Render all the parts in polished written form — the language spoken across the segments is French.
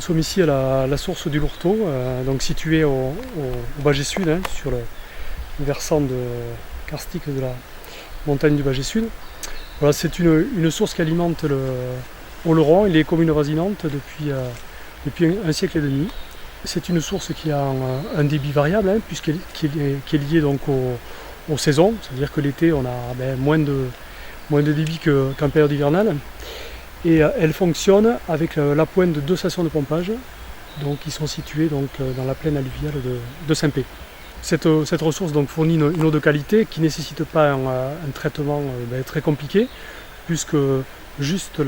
Nous sommes ici à la source du Lourteau, donc située au Bâgé Sud, sur le versant karstique de la montagne du Bâgé Sud. Voilà, c'est une source qui alimente le Oloron et les communes avoisinantes depuis un siècle et demi. C'est une source qui a un débit variable, puisqu'elle est liée donc aux saisons, c'est-à-dire que l'été on a moins de débit qu'en période hivernale. Et elle fonctionne avec la pointe de 2 stations de pompage donc, qui sont situées donc, dans la plaine alluviale de Saint-Pé. Cette ressource donc, fournit une eau de qualité qui ne nécessite pas un traitement très compliqué, puisque juste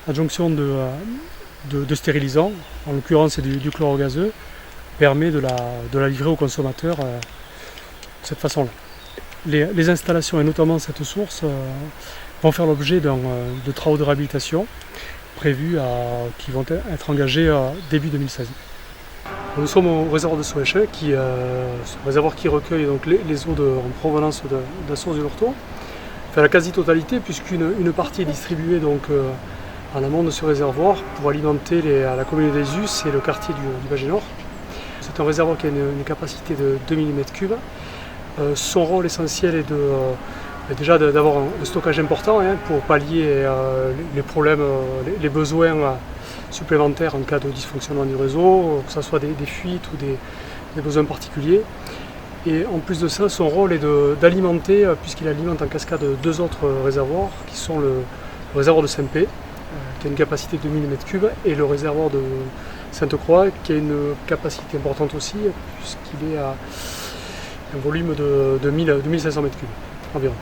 l'adjonction de stérilisants, en l'occurrence c'est du chlorogazeux, permet de la livrer au consommateur de cette façon-là. Les installations et notamment cette source vont faire l'objet de travaux de réhabilitation prévus qui vont être engagés début 2016. Nous sommes au réservoir de Soèche, ce réservoir qui recueille donc, les eaux en provenance de la source du Lourteau. Enfin, la quasi-totalité, puisqu'une partie est distribuée donc, en amont de ce réservoir pour alimenter la commune des Us et le quartier du Bâgé Nord. C'est un réservoir qui a une capacité de 2000 m3. Son rôle essentiel est déjà d'avoir un stockage important pour pallier les problèmes, les besoins supplémentaires en cas de dysfonctionnement du réseau, que ce soit des fuites ou des besoins particuliers. Et en plus de ça, son rôle est d'alimenter, puisqu'il alimente en cascade 2 autres réservoirs, qui sont le réservoir de Saint-Pé, qui a une capacité de 2000 m3, et le réservoir de Sainte-Croix, qui a une capacité importante aussi, puisqu'il est à un volume de 1500 m3 environ.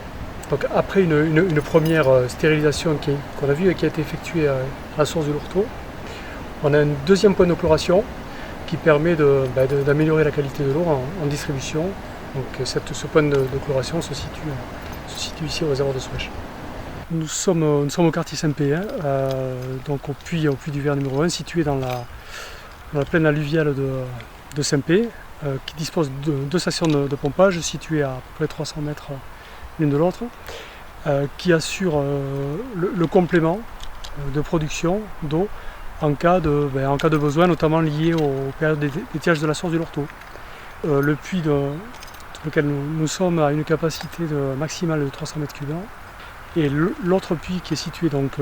Donc après une première stérilisation qu'on a vue et qui a été effectuée à la source du Lourteau, on a un deuxième point de chloration qui permet d'améliorer la qualité de l'eau en distribution. Donc ce point de chloration se situe ici au réservoir de Soèche. Nous sommes au quartier Saint-Pé, donc au puits du Ver numéro 1, situé dans la plaine alluviale de Saint-Pé, qui dispose de 2 stations de pompage situées à peu près 300 mètres l'une de l'autre, qui assurent le complément de production d'eau en cas de besoin, notamment lié aux périodes d'étiage de la source du Lourteau. Le puits dans lequel nous sommes a une capacité maximale de 300 m3, et l'autre puits qui est situé donc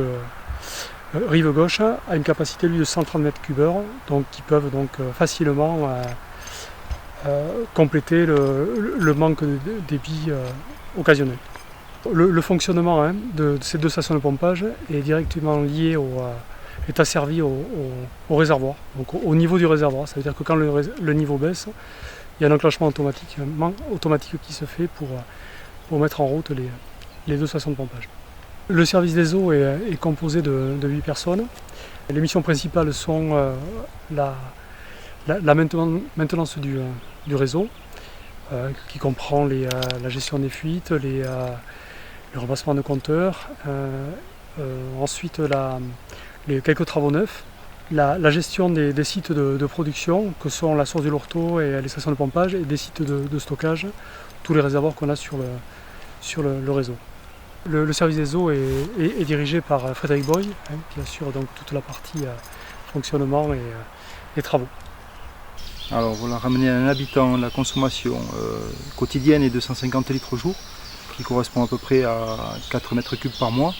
rive gauche a une capacité lui de 130 m3, donc qui peuvent donc facilement compléter le manque de débit occasionnel. Le fonctionnement de ces 2 stations de pompage est directement lié est asservi au réservoir, donc au niveau du réservoir. Ça veut dire que quand le niveau baisse, il y a un enclenchement automatique qui se fait pour mettre en route les 2 stations de pompage. Le service des eaux est composé de 8 personnes. Les missions principales sont la maintenance du réseau, qui comprend la gestion des fuites, le remplacement de compteurs, ensuite quelques travaux neufs, la gestion des sites de production, que sont la source du Lourteau et les stations de pompage, et des sites de stockage, tous les réservoirs qu'on a sur le réseau. Le service des eaux est dirigé par Frédéric Boy, qui assure donc toute la partie fonctionnement et travaux. Alors voilà, ramener à un habitant la consommation quotidienne est de 150 litres au jour, qui correspond à peu près à 4 mètres cubes par mois.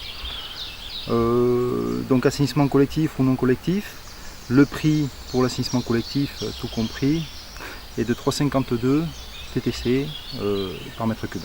Donc assainissement collectif ou non collectif, le prix pour l'assainissement collectif, tout compris, est de 3,52 TTC par mètre cube.